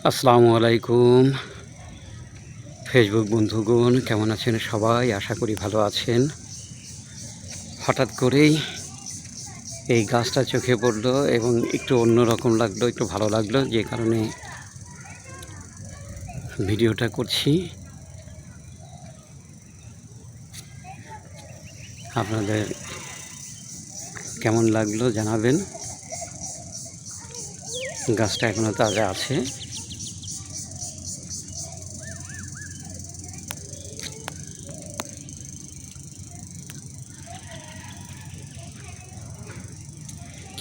আসসালামু আলাইকুম ফেসবুক বন্ধুগণ, কেমন আছেন সবাই? আশা করি ভালো আছেন। হঠাৎ করেই এই গাছটা চোখে পড়লো এবং একটু অন্যরকম লাগলো, একটু ভালো লাগলো, যে কারণে ভিডিওটা করছি। আপনাদের কেমন লাগলো জানাবেন। গাছটা এখনো তাজা আছে।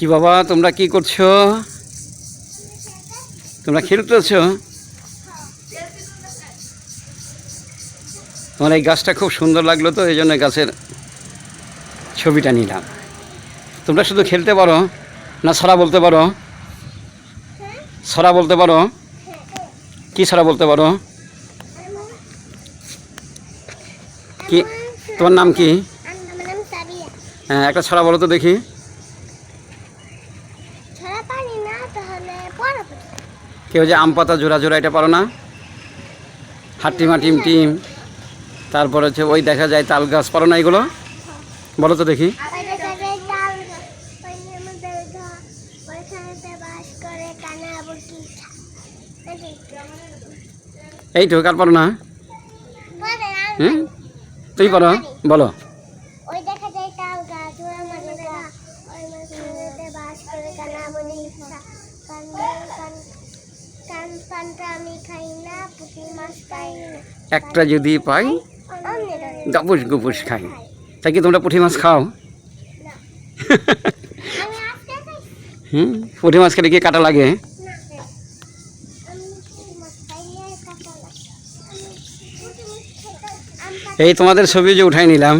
কি বাবা, তোমরা কি করছো? তোমরা খেলতেছো? তোমার এই গাছটা খুব সুন্দর লাগলো, তো এই জন্য গাছের ছবিটা নিলাম। তোমরা শুধু খেলতে পারো না ছড়া বলতে পারো? ছড়া বলতে পারো? কি ছড়া বলতে পারো? কি তোমার নাম কি? হ্যাঁ, একটা ছড়া বলো তো দেখি। কেউ যে আম পাতা জোড়া জোড়া, এটা পারো না? হাট্টিমা টিম টিম, তারপর হচ্ছে ওই দেখা যায় তাল গাছ, পারো না এগুলো? বলো তো দেখি। এইটুক আর পারো না? তুই পারো, বলো। একটা যদি পাই গাপুস গুপুস খাই। তাই কি তোমরা পুঁটি মাছ খাও? পুঁটি মাছ খেলে কি কাটা লাগে? এই তোমাদের ছবি যে উঠাই নিলাম।